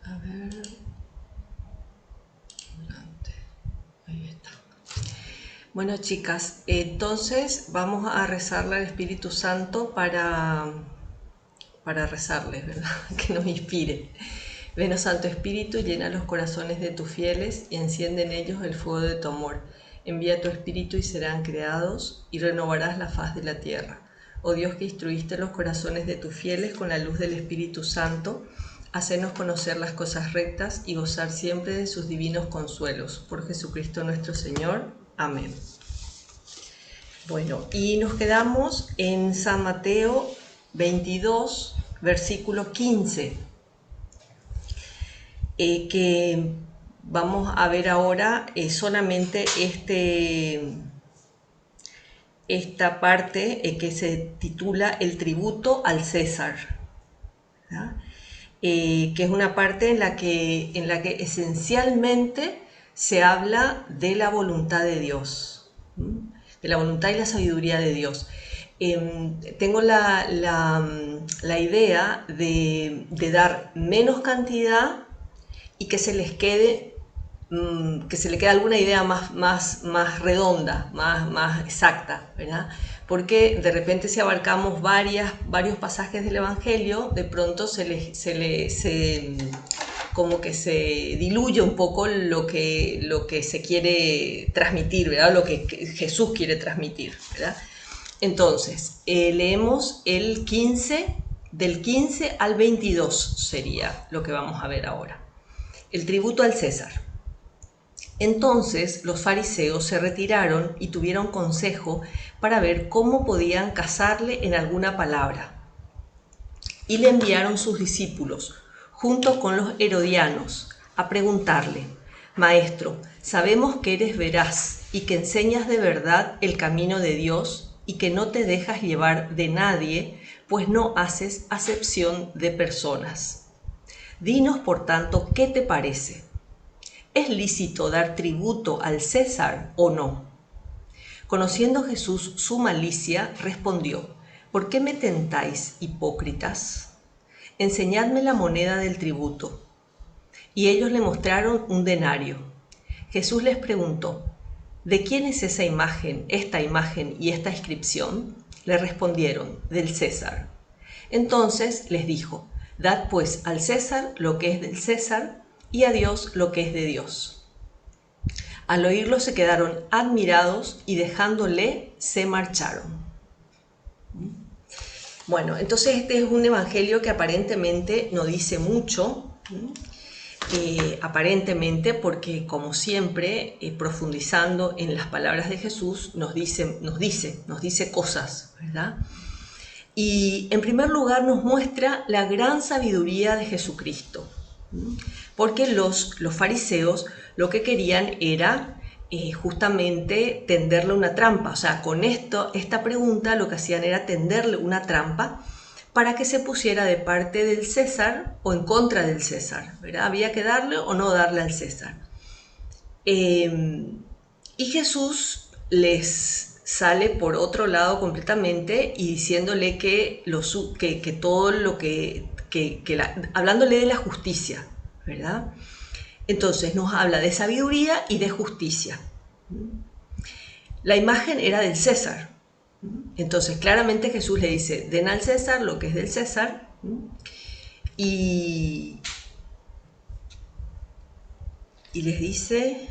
A ver, ahí está. Bueno, chicas, entonces vamos a rezarle al Espíritu Santo para rezarles, ¿verdad? Que nos inspire. Ven, oh Santo Espíritu, llena los corazones de tus fieles y enciende en ellos el fuego de tu amor. Envía tu Espíritu y serán creados y renovarás la faz de la tierra. Oh Dios, que instruiste los corazones de tus fieles con la luz del Espíritu Santo, hacenos conocer las cosas rectas y gozar siempre de sus divinos consuelos. Por Jesucristo nuestro Señor. Amén. Bueno, y nos quedamos en San Mateo 22, versículo 15, que vamos a ver ahora solamente esta parte que se titula El tributo al César, que es una parte en la que esencialmente se habla de la voluntad de Dios, de la voluntad y la sabiduría de Dios. Tengo la idea de dar menos cantidad y que se les quede alguna idea más redonda, más exacta, ¿verdad? Porque de repente si abarcamos varios pasajes del Evangelio, de pronto como que se diluye un poco lo que se quiere transmitir, ¿verdad? Lo que Jesús quiere transmitir, ¿verdad? Entonces, leemos el 15, del 15 al 22 sería lo que vamos a ver ahora. El tributo al César. Entonces los fariseos se retiraron y tuvieron consejo para ver cómo podían casarle en alguna palabra. Y le enviaron sus discípulos, junto con los herodianos, a preguntarle: Maestro, sabemos que eres veraz y que enseñas de verdad el camino de Dios y que no te dejas llevar de nadie, pues no haces acepción de personas. Dinos, por tanto, ¿qué te parece? ¿Es lícito dar tributo al César o no? Conociendo Jesús su malicia, respondió: ¿Por qué me tentáis, hipócritas? Enseñadme la moneda del tributo. Y ellos le mostraron un denario. Jesús les preguntó: ¿de quién es esta imagen y esta inscripción? Le respondieron: del César. Entonces les dijo: Dad pues al César lo que es del César y a Dios lo que es de Dios. Al oírlo se quedaron admirados y dejándole se marcharon. Bueno, entonces este es un evangelio que aparentemente no dice mucho, aparentemente, porque como siempre, profundizando en las palabras de Jesús, nos dice cosas, ¿verdad? Y en primer lugar nos muestra la gran sabiduría de Jesucristo, porque los fariseos lo que querían era justamente tenderle una trampa. O sea, con esta pregunta lo que hacían era tenderle una trampa para que se pusiera de parte del César o en contra del César, ¿verdad? Había que darle o no darle al César. Y Jesús les sale por otro lado completamente y diciéndole que todo lo hablándole de la justicia, ¿verdad? Entonces nos habla de sabiduría y de justicia. La imagen era del César. Entonces claramente Jesús le dice: den al César lo que es del César y les dice: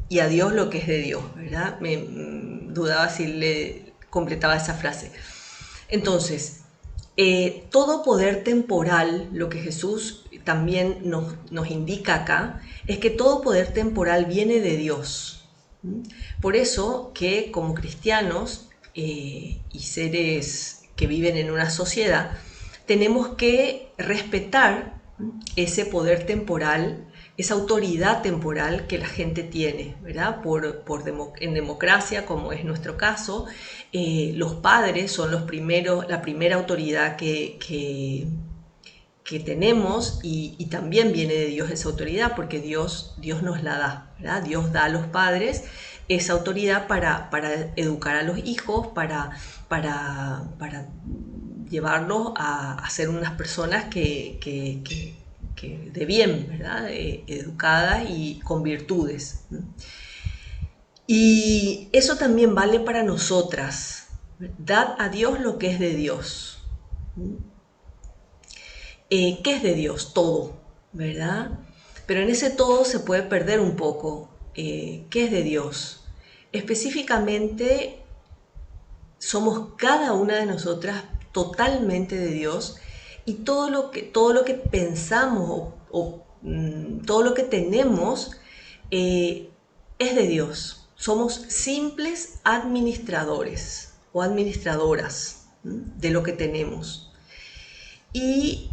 y a Dios lo que es de Dios, ¿verdad? Me dudaba si le completaba esa frase. Entonces, todo poder temporal, lo que Jesús también nos indica acá, es que todo poder temporal viene de Dios. Por eso que como cristianos y seres que viven en una sociedad, tenemos que respetar ese poder temporal, esa autoridad temporal que la gente tiene, ¿verdad? En democracia, como es nuestro caso, los padres son la primera autoridad que tenemos y también viene de Dios esa autoridad, porque Dios nos la da, ¿verdad? Dios da a los padres esa autoridad para educar a los hijos, para llevarlos a ser unas personas que de bien, ¿verdad? Educadas y con virtudes. Y eso también vale para nosotras. Dad a Dios lo que es de Dios. ¿Qué es de Dios? Todo, ¿verdad? Pero en ese todo se puede perder un poco. ¿Qué es de Dios? Específicamente, somos cada una de nosotras totalmente de Dios, y todo lo que pensamos todo lo que tenemos es de Dios. Somos simples administradores o administradoras de lo que tenemos. Y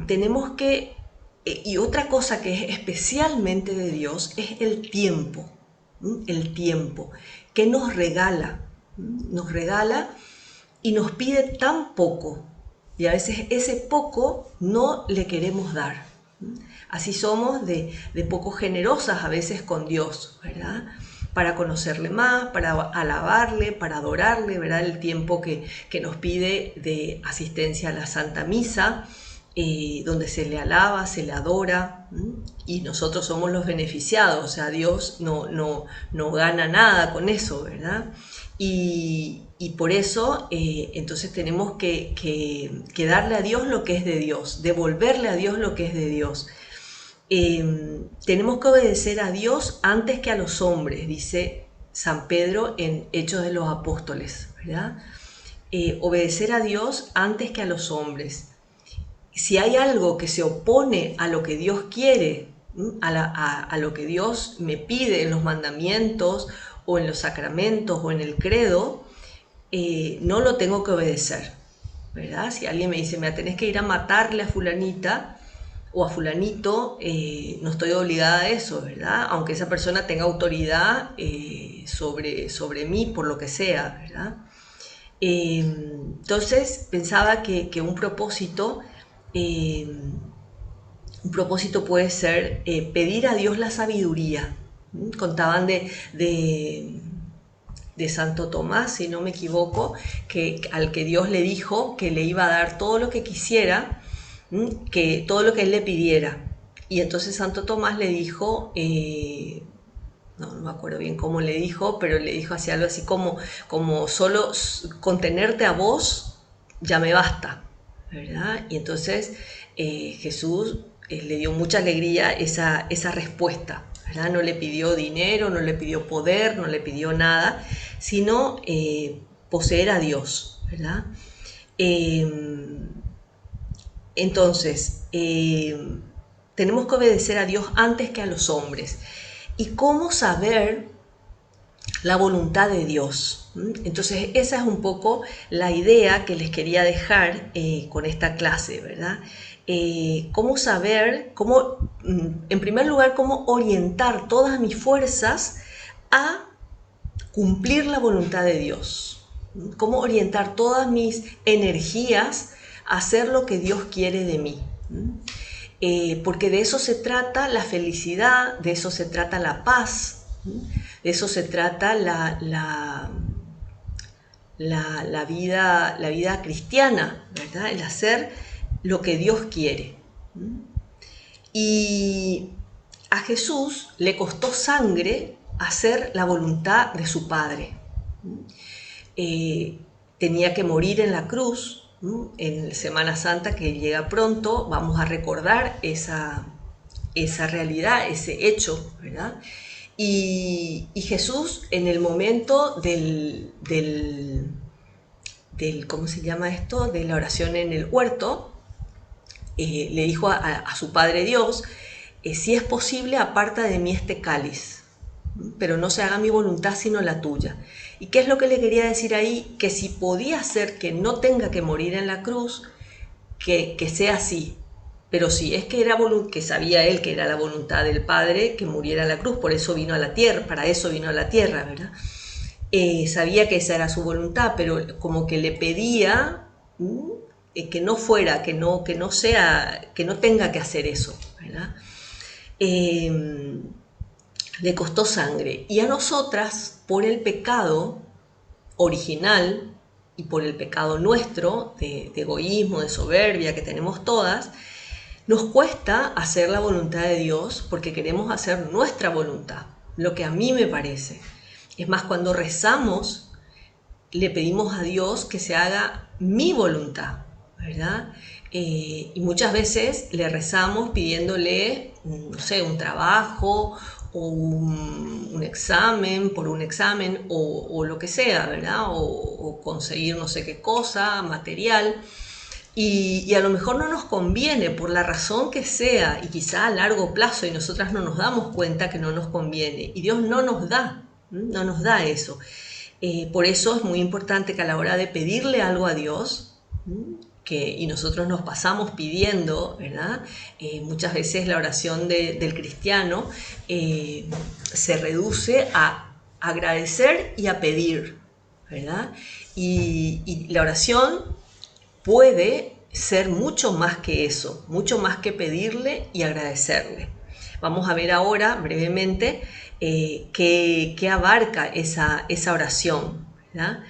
tenemos que, y otra cosa que es especialmente de Dios es el tiempo que nos regala. Nos regala y nos pide tan poco, y a veces ese poco no le queremos dar. Así somos de poco generosas a veces con Dios, ¿verdad? Para conocerle más, para alabarle, para adorarle, ¿verdad? El tiempo que nos pide de asistencia a la Santa Misa, donde se le alaba, se le adora, y nosotros somos los beneficiados, o sea, Dios no gana nada con eso, ¿verdad? Y por eso entonces tenemos que darle a Dios lo que es de Dios, devolverle a Dios lo que es de Dios. Tenemos que obedecer a Dios antes que a los hombres, dice San Pedro en Hechos de los Apóstoles, ¿verdad? Obedecer a Dios antes que a los hombres. Si hay algo que se opone a lo que Dios quiere, a lo que Dios me pide en los mandamientos o en los sacramentos o en el credo, no lo tengo que obedecer, ¿verdad? Si alguien me dice, me tenés que ir a matarle a fulanita o a fulanito, no estoy obligada a eso, ¿verdad? Aunque esa persona tenga autoridad sobre mí por lo que sea, ¿verdad? Entonces pensaba que un propósito puede ser pedir a Dios la sabiduría. Contaban de Santo Tomás, si no me equivoco, al que Dios le dijo que le iba a dar todo lo que quisiera, que todo lo que él le pidiera. Y entonces Santo Tomás le dijo, no me acuerdo bien cómo le dijo, pero le dijo así, algo así como solo con tenerte a vos ya me basta, ¿verdad? Y entonces Jesús le dio mucha alegría esa respuesta, ¿verdad? No le pidió dinero, no le pidió poder, no le pidió nada, sino poseer a Dios, ¿verdad? Entonces, tenemos que obedecer a Dios antes que a los hombres. ¿Y cómo saber la voluntad de Dios? Entonces, esa es un poco la idea que les quería dejar con esta clase, ¿verdad? Cómo saber, en primer lugar, cómo orientar todas mis fuerzas a cumplir la voluntad de Dios. Cómo orientar todas mis energías a hacer lo que Dios quiere de mí. Porque de eso se trata la felicidad, de eso se trata la paz, de eso se trata la vida cristiana, ¿verdad? El hacer lo que Dios quiere. Y a Jesús le costó sangre hacer la voluntad de su Padre. Tenía que morir en la cruz. En Semana Santa, que llega pronto, vamos a recordar esa realidad, ese hecho, ¿verdad? Y Jesús, en el momento del ¿cómo se llama esto? De la oración en el huerto, le dijo a su Padre Dios, si es posible, aparta de mí este cáliz, pero no se haga mi voluntad sino la tuya. ¿Y qué es lo que le quería decir ahí? Que si podía ser que no tenga que morir en la cruz, que sea así. Pero si es que que sabía él que era la voluntad del Padre que muriera en la cruz, por eso vino a la tierra, para eso vino a la tierra, ¿verdad? Sabía que esa era su voluntad, pero como que le pedía que no fuera, que no sea, que no tenga que hacer eso, ¿verdad? Le costó sangre. Y a nosotras, por el pecado original y por el pecado nuestro, de egoísmo, de soberbia que tenemos todas, nos cuesta hacer la voluntad de Dios porque queremos hacer nuestra voluntad, lo que a mí me parece. Es más, cuando rezamos, le pedimos a Dios que se haga mi voluntad, ¿verdad? Y muchas veces le rezamos pidiéndole, no sé, un trabajo o un examen, por un examen o lo que sea, ¿verdad? O conseguir no sé qué cosa, material. Y a lo mejor no nos conviene por la razón que sea y quizá a largo plazo y nosotras no nos damos cuenta que no nos conviene y Dios no nos da, no nos da eso. Por eso es muy importante que a la hora de pedirle algo a Dios, y nosotros nos pasamos pidiendo, ¿verdad? Muchas veces la oración del cristiano se reduce a agradecer y a pedir, ¿verdad? Y la oración puede ser mucho más que eso, mucho más que pedirle y agradecerle. Vamos a ver ahora brevemente qué abarca esa oración, ¿verdad?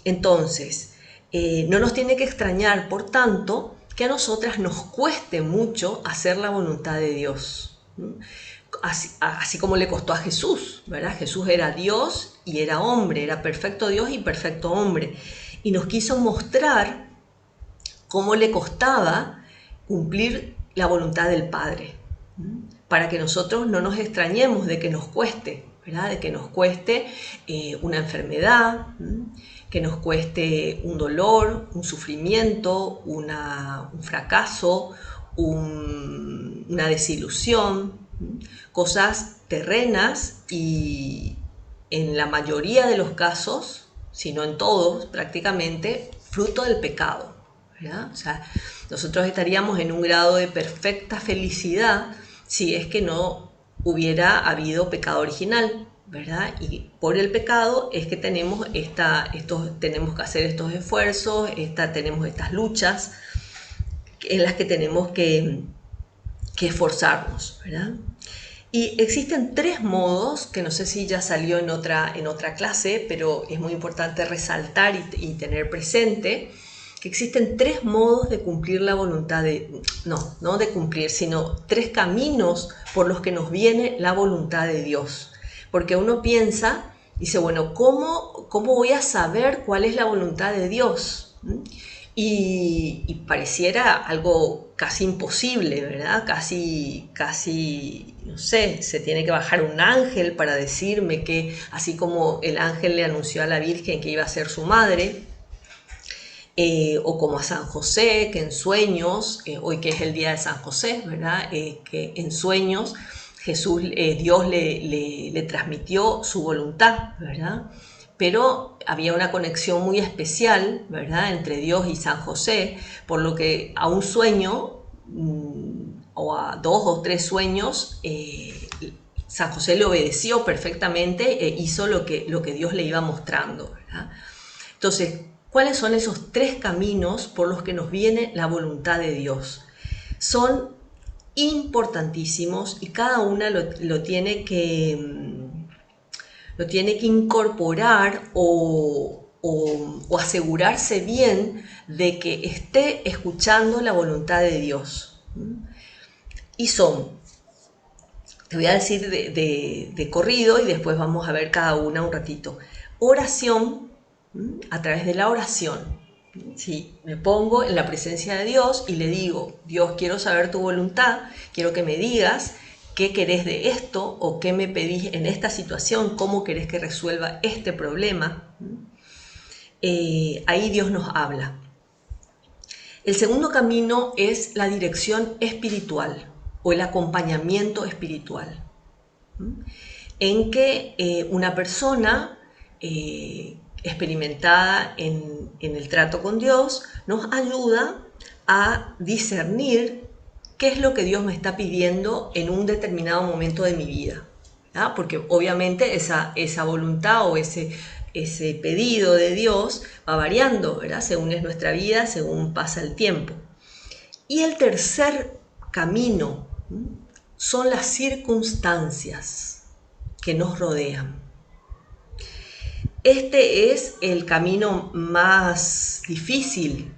Entonces, no nos tiene que extrañar, por tanto, que a nosotras nos cueste mucho hacer la voluntad de Dios. Así como le costó a Jesús, ¿verdad? Jesús era Dios y era hombre, era perfecto Dios y perfecto hombre. Y nos quiso mostrar cómo le costaba cumplir la voluntad del Padre, para que nosotros no nos extrañemos de que nos cueste, ¿verdad? De que nos cueste una enfermedad, que nos cueste un dolor, un sufrimiento, un fracaso, una desilusión, cosas terrenas y en la mayoría de los casos, si no en todos prácticamente, fruto del pecado, ¿verdad? O sea, nosotros estaríamos en un grado de perfecta felicidad si es que no hubiera habido pecado original, ¿verdad? Y por el pecado es que tenemos tenemos que hacer estos esfuerzos, tenemos estas luchas en las que tenemos que esforzarnos, ¿verdad? Y existen 3 modos, que no sé si ya salió en otra clase, pero es muy importante resaltar y tener presente, que existen 3 modos de cumplir la voluntad no de cumplir, sino 3 caminos por los que nos viene la voluntad de Dios. Porque uno piensa, dice, bueno, ¿cómo voy a saber cuál es la voluntad de Dios? Y pareciera algo casi imposible, ¿verdad? Casi, no sé, se tiene que bajar un ángel para decirme que, así como el ángel le anunció a la Virgen que iba a ser su madre, o como a San José, que en sueños, hoy que es el día de San José, ¿verdad? Que en sueños Dios le transmitió su voluntad, ¿verdad? Pero había una conexión muy especial, ¿verdad?, entre Dios y San José, por lo que a un sueño o a 2 o 3 sueños San José le obedeció perfectamente e hizo lo que Dios le iba mostrando, ¿verdad? Entonces, ¿cuáles son esos 3 caminos por los que nos viene la voluntad de Dios? Son importantísimos y cada una lo tiene que incorporar o asegurarse bien de que esté escuchando la voluntad de Dios. Y son, te voy a decir de corrido y después vamos a ver cada una un ratito. Oración, a través de la oración. Sí, me pongo en la presencia de Dios y le digo, Dios, quiero saber tu voluntad, quiero que me digas qué querés de esto o qué me pedís en esta situación, cómo querés que resuelva este problema. Ahí Dios nos habla. El segundo camino es la dirección espiritual o el acompañamiento espiritual, en que una persona experimentada en el trato con Dios nos ayuda a discernir qué es lo que Dios me está pidiendo en un determinado momento de mi vida, ¿verdad? Porque obviamente esa voluntad o ese pedido de Dios va variando, ¿verdad?, según es nuestra vida, según pasa el tiempo. Y el tercer camino son las circunstancias que nos rodean. Este es el camino más difícil,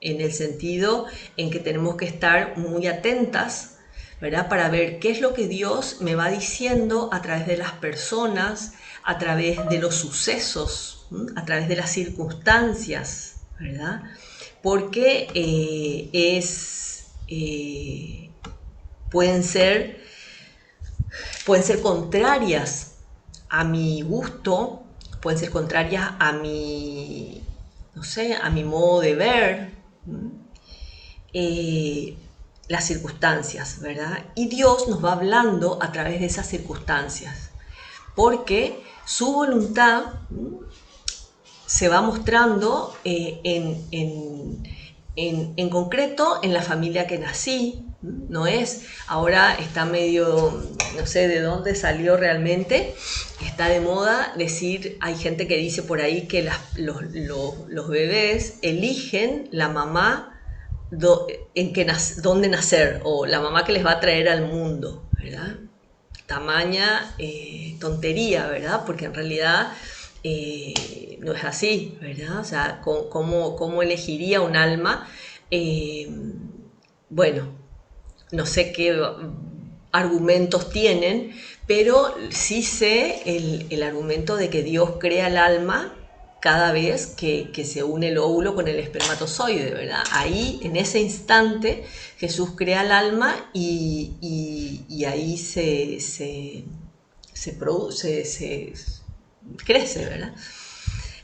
en el sentido en que tenemos que estar muy atentas, ¿verdad? Para ver qué es lo que Dios me va diciendo a través de las personas, a través de los sucesos, a través de las circunstancias, ¿verdad? Porque pueden ser, pueden ser contrarias a mi gusto, pueden ser contrarias a mi, no sé, a mi modo de ver, eh, las circunstancias, ¿verdad? Y Dios nos va hablando a través de esas circunstancias, porque su voluntad se va mostrando en concreto en la familia que nací. No es, ahora está medio, no sé de dónde salió realmente, está de moda decir, hay gente que dice por ahí que los bebés eligen la mamá dónde nacer, o la mamá que les va a traer al mundo, ¿verdad? Tamaña tontería, ¿verdad? Porque en realidad no es así, ¿verdad? O sea, ¿cómo elegiría un alma? Eh, bueno, no sé qué argumentos tienen, pero sí sé el argumento de que Dios crea el alma cada vez que se une el óvulo con el espermatozoide, ¿verdad? Ahí, en ese instante, Jesús crea el alma y ahí se produce, se crece, ¿verdad?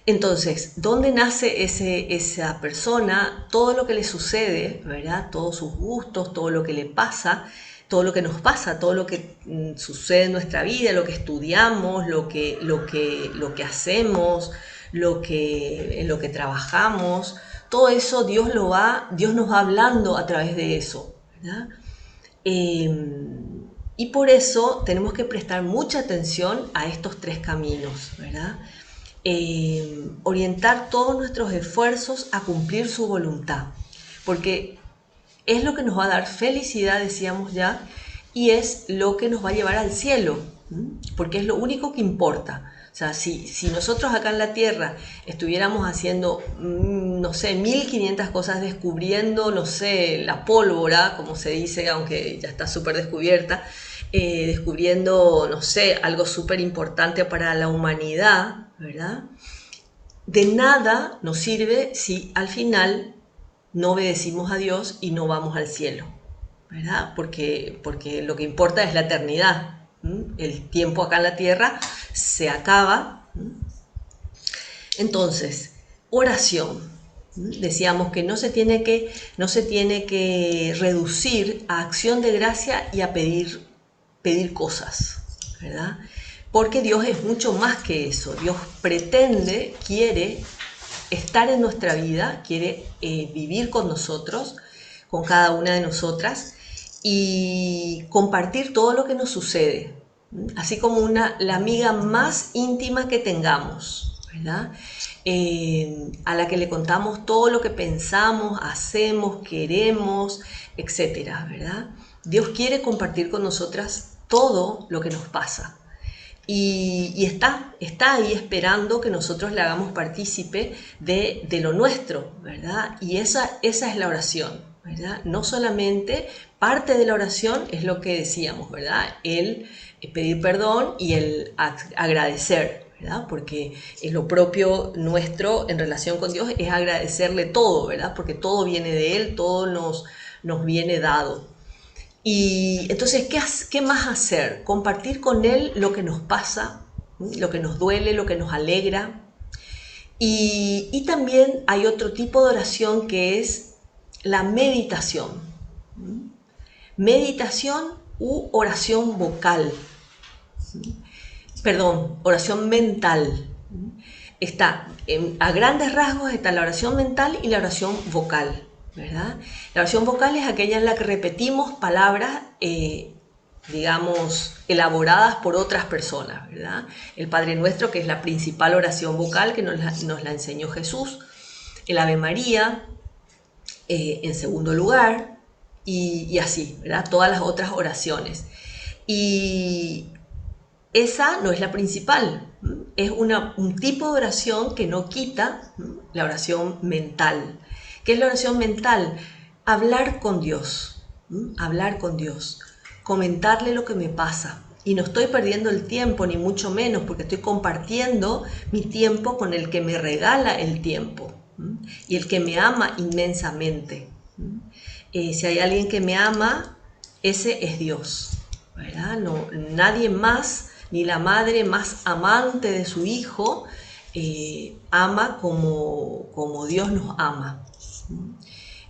Entonces, ¿dónde nace esa persona? Todo lo que le sucede, ¿verdad? Todos sus gustos, todo lo que le pasa, todo lo que nos pasa, todo lo que sucede en nuestra vida, lo que estudiamos, lo que hacemos, en lo que trabajamos, todo eso Dios nos va hablando a través de eso, ¿verdad? Y por eso tenemos que prestar mucha atención a estos tres caminos, ¿verdad? Orientar todos nuestros esfuerzos a cumplir su voluntad, porque es lo que nos va a dar felicidad, decíamos ya, y es lo que nos va a llevar al cielo, porque es lo único que importa. O sea, si nosotros acá en la Tierra estuviéramos haciendo, no sé, 1500 cosas, descubriendo, no sé, la pólvora, como se dice, aunque ya está súper descubierta, descubriendo, no sé, algo súper importante para la humanidad, ¿verdad? De nada nos sirve si al final no obedecimos a Dios y no vamos al cielo, ¿verdad? Porque lo que importa es la eternidad. El tiempo acá en la tierra se acaba. Entonces, oración. Decíamos que no se tiene que reducir a acción de gracia y a pedir cosas, ¿verdad? Porque Dios es mucho más que eso. Dios pretende, quiere estar en nuestra vida, quiere vivir con nosotros, con cada una de nosotras, y compartir todo lo que nos sucede, así como la amiga más íntima que tengamos, ¿verdad? A la que le contamos todo lo que pensamos, hacemos, queremos, etcétera, ¿verdad? Dios quiere compartir con nosotras todo lo que nos pasa. Y está ahí esperando que nosotros le hagamos partícipe de lo nuestro, ¿verdad? Y esa es la oración, ¿verdad? No solamente parte de la oración es lo que decíamos, ¿verdad? El pedir perdón y el agradecer, ¿verdad? Porque es lo propio nuestro en relación con Dios, es agradecerle todo, ¿verdad? Porque todo viene de Él, todo nos viene dado. Y entonces, ¿qué más hacer? Compartir con Él lo que nos pasa, lo que nos duele, lo que nos alegra. Y también hay otro tipo de oración que es la meditación. Meditación u oración vocal. Perdón, oración mental. A grandes rasgos está la oración mental y la oración vocal, ¿verdad? La oración vocal es aquella en la que repetimos palabras, digamos, elaboradas por otras personas, ¿verdad? El Padre Nuestro, que es la principal oración vocal que nos la enseñó Jesús, el Ave María, en segundo lugar, y así, ¿verdad? Todas las otras oraciones. Y esa no es la principal, Es un tipo de oración que no quita la oración mental. ¿Qué es la oración mental? Hablar con Dios, hablar con Dios, comentarle lo que me pasa. Y no estoy perdiendo el tiempo, ni mucho menos, porque estoy compartiendo mi tiempo con el que me regala el tiempo y el que me ama inmensamente. Si hay alguien que me ama, ese es Dios, ¿verdad? No, nadie más, ni la madre más amante de su hijo, ama como Dios nos ama.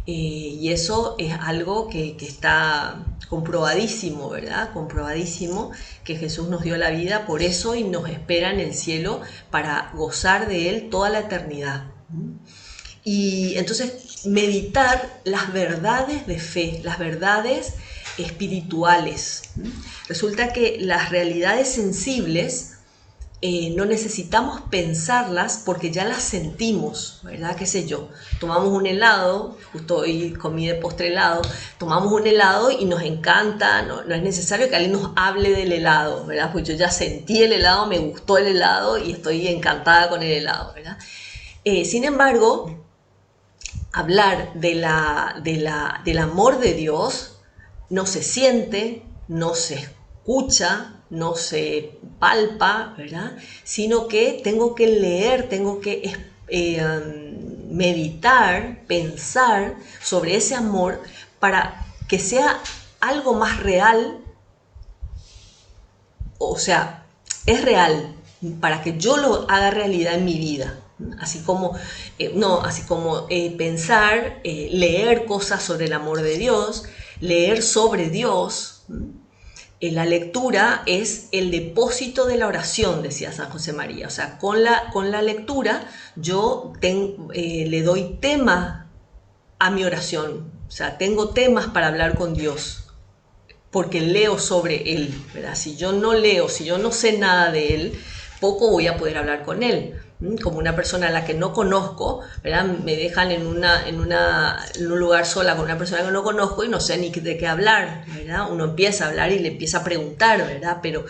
Y eso es algo que está comprobadísimo, ¿verdad? Comprobadísimo que Jesús nos dio la vida por eso y nos espera en el cielo para gozar de Él toda la eternidad. Y entonces meditar las verdades de fe, las verdades espirituales. Resulta que las realidades sensibles no necesitamos pensarlas porque ya las sentimos, ¿verdad? ¿Qué sé yo? Tomamos un helado, justo hoy comí de postre helado, tomamos un helado y nos encanta, no es necesario que alguien nos hable del helado, ¿verdad? Pues yo ya sentí el helado, me gustó el helado y estoy encantada con el helado, ¿verdad? Sin embargo, hablar del amor de Dios no se siente, no se escucha, no se palpa, ¿verdad? Sino que tengo que leer, tengo que meditar, pensar sobre ese amor para que sea algo más real, o sea, es real, para que yo lo haga realidad en mi vida. Así como, pensar, leer cosas sobre el amor de Dios, leer sobre Dios. La lectura es el depósito de la oración, decía San José María. O sea, con la lectura yo le doy tema a mi oración. O sea, tengo temas para hablar con Dios, porque leo sobre Él, ¿verdad? Si yo no leo, si yo no sé nada de Él, poco voy a poder hablar con Él. Como una persona a la que no conozco, ¿verdad? Me dejan en un lugar sola con una persona que no conozco y no sé ni de qué hablar, ¿verdad? Uno empieza a hablar y le empieza a preguntar, ¿verdad? Pero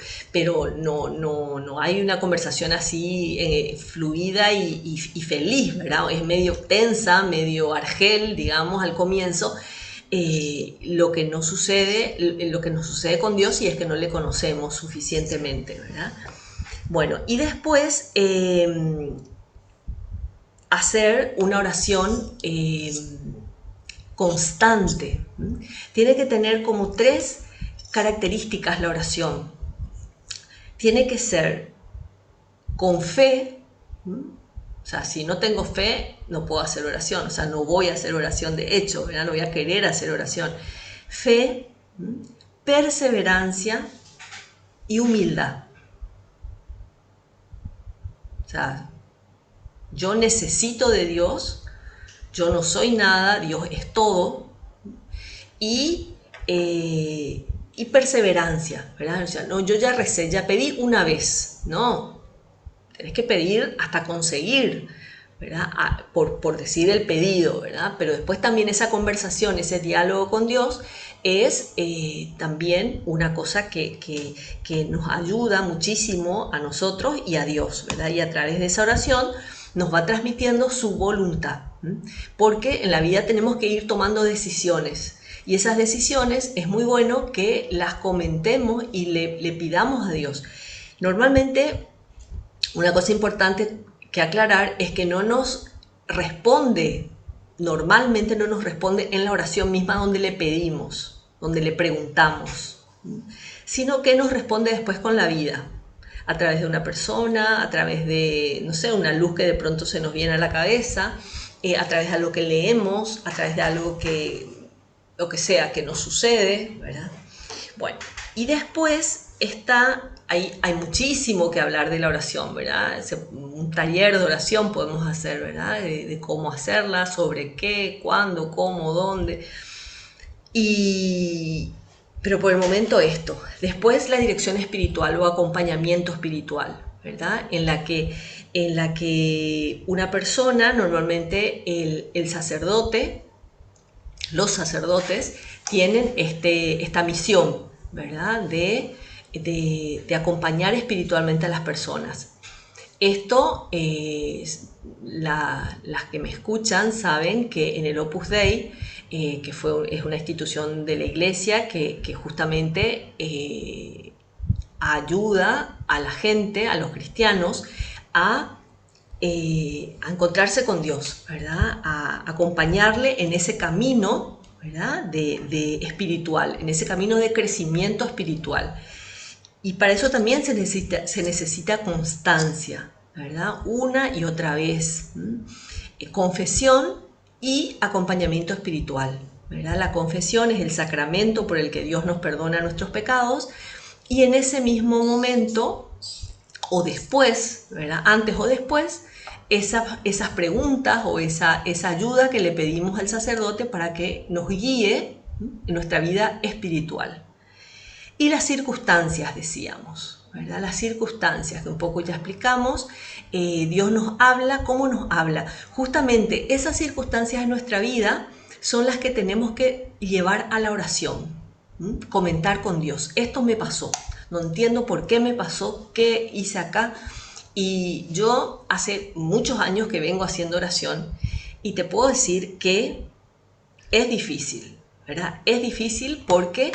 no hay una conversación así fluida y feliz, ¿verdad? Es medio tensa, medio argel, digamos, al comienzo. Lo que nos sucede con Dios y es que no le conocemos suficientemente, ¿verdad? Bueno, y después hacer una oración constante. Tiene que tener como 3 características la oración. Tiene que ser con fe. O sea, si no tengo fe, no puedo hacer oración. O sea, no voy a hacer oración de hecho, ¿verdad? No voy a querer hacer oración. Fe, perseverancia y humildad. O sea, yo necesito de Dios, yo no soy nada, Dios es todo. Y perseverancia, ¿verdad? O sea, no, yo ya recé, ya pedí una vez. No, tenés que pedir hasta conseguir, ¿verdad? Por decir el pedido, ¿verdad? Pero después también esa conversación, ese diálogo con Dios es también una cosa que nos ayuda muchísimo a nosotros y a Dios, ¿verdad? Y a través de esa oración nos va transmitiendo su voluntad, porque en la vida tenemos que ir tomando decisiones. Y esas decisiones es muy bueno que las comentemos y le pidamos a Dios. Normalmente, una cosa importante que aclarar es que normalmente no nos responde en la oración misma donde le pedimos, donde le preguntamos, sino que nos responde después con la vida, a través de una persona, a través de, no sé, una luz que de pronto se nos viene a la cabeza, a través de algo que leemos, a través de algo lo que sea que nos sucede, ¿verdad? Bueno, y después hay muchísimo que hablar de la oración, ¿verdad? Un taller de oración podemos hacer, ¿verdad? De cómo hacerla, sobre qué, cuándo, cómo, dónde. Pero por el momento esto. Después la dirección espiritual o acompañamiento espiritual, ¿verdad? En la que una persona, normalmente el sacerdote, los sacerdotes tienen esta misión, ¿verdad? De acompañar espiritualmente a las personas. Esto, las que me escuchan saben que en el Opus Dei, es una institución de la Iglesia que justamente ayuda a la gente, a los cristianos, a encontrarse con Dios, ¿verdad? A acompañarle en ese camino, ¿verdad? De espiritual, en ese camino de crecimiento espiritual. Y para eso también se necesita constancia, ¿verdad? Una y otra vez. Confesión y acompañamiento espiritual, ¿verdad? La confesión es el sacramento por el que Dios nos perdona nuestros pecados, y en ese mismo momento o después, ¿verdad? Antes o después, esas preguntas o esa ayuda que le pedimos al sacerdote para que nos guíe en nuestra vida espiritual. Y las circunstancias, decíamos, ¿verdad? Las circunstancias que un poco ya explicamos. Dios nos habla. ¿Cómo nos habla? Justamente esas circunstancias de nuestra vida son las que tenemos que llevar a la oración, comentar con Dios. Esto me pasó, no entiendo por qué me pasó, qué hice acá. Y yo hace muchos años que vengo haciendo oración y te puedo decir que es difícil, ¿verdad? Es difícil porque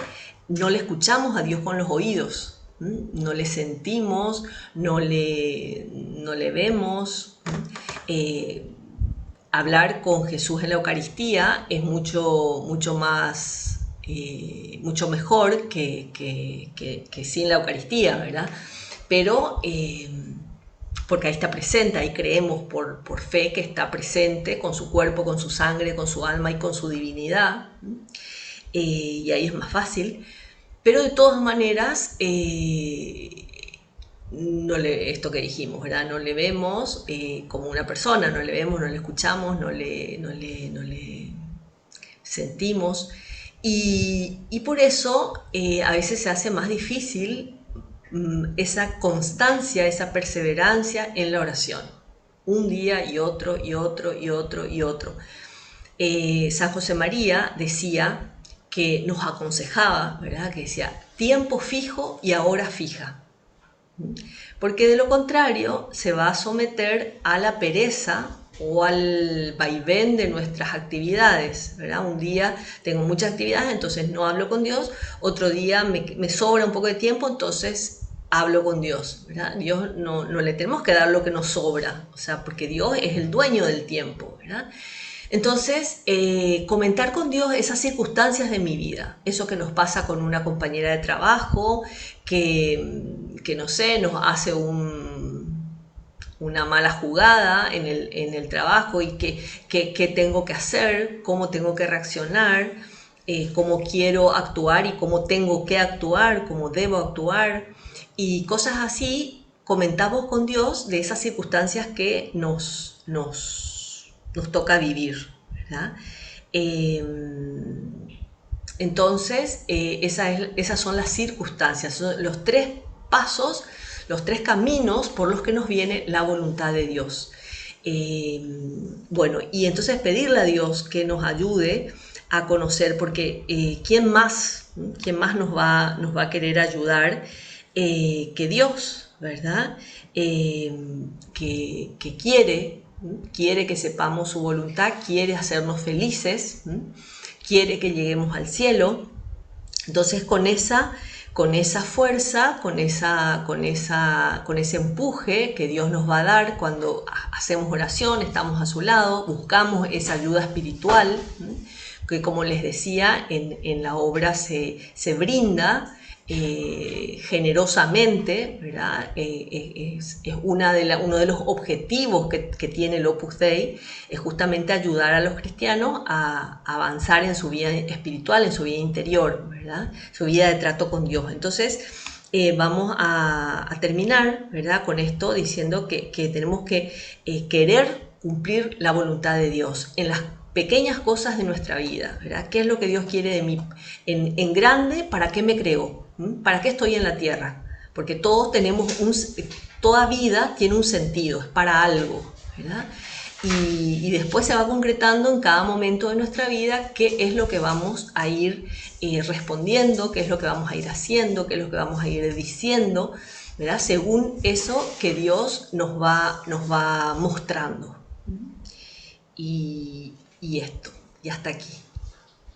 no le escuchamos a Dios con los oídos, no le sentimos, no le vemos. Hablar con Jesús en la Eucaristía es mucho más, mucho mejor que sin la Eucaristía, ¿verdad? Pero porque ahí está presente, ahí creemos por fe que está presente con su cuerpo, con su sangre, con su alma y con su divinidad, y ahí es más fácil. Pero de todas maneras, esto que dijimos, ¿verdad? No le vemos como una persona, no le vemos, no le escuchamos, no le sentimos, y por eso a veces se hace más difícil esa constancia, esa perseverancia en la oración. Un día y otro, y otro, y otro, y otro. San José María decía que nos aconsejaba, ¿verdad? Que decía, tiempo fijo y hora fija. Porque de lo contrario se va a someter a la pereza o al vaivén de nuestras actividades, ¿verdad? Un día tengo muchas actividades, entonces no hablo con Dios. Otro día me sobra un poco de tiempo, entonces hablo con Dios, ¿verdad? Dios no le tenemos que dar lo que nos sobra, o sea, porque Dios es el dueño del tiempo, ¿verdad? Entonces, comentar con Dios esas circunstancias de mi vida, eso que nos pasa con una compañera de trabajo, que no sé, nos hace una mala jugada en el trabajo, y qué tengo que hacer, cómo tengo que reaccionar, cómo quiero actuar y cómo tengo que actuar, cómo debo actuar, y cosas así. Comentamos con Dios de esas circunstancias que nos toca vivir, ¿verdad? Entonces, esas son las circunstancias, son los tres pasos, los tres caminos por los que nos viene la voluntad de Dios. Bueno, y entonces pedirle a Dios que nos ayude a conocer, porque ¿quién más nos va a querer ayudar que Dios, ¿verdad? Que quiere que sepamos su voluntad, quiere hacernos felices, quiere que lleguemos al cielo. Entonces con esa fuerza, con ese empuje que Dios nos va a dar cuando hacemos oración, estamos a su lado, buscamos esa ayuda espiritual, que como les decía, en la obra se brinda generosamente, ¿verdad? Es uno de los objetivos que tiene el Opus Dei, es justamente ayudar a los cristianos a avanzar en su vida espiritual, en su vida interior, ¿verdad? Su vida de trato con Dios. Entonces, vamos a terminar, ¿verdad?, con esto diciendo que tenemos que querer cumplir la voluntad de Dios en las pequeñas cosas de nuestra vida, ¿verdad? ¿Qué es lo que Dios quiere de mí? En grande, ¿para qué me creó? ¿Para qué estoy en la tierra? Porque toda vida tiene un sentido, es para algo, ¿verdad? Y después se va concretando en cada momento de nuestra vida qué es lo que vamos a ir respondiendo, qué es lo que vamos a ir haciendo, qué es lo que vamos a ir diciendo, ¿verdad? Según eso que Dios nos va mostrando. Y esto, y hasta aquí.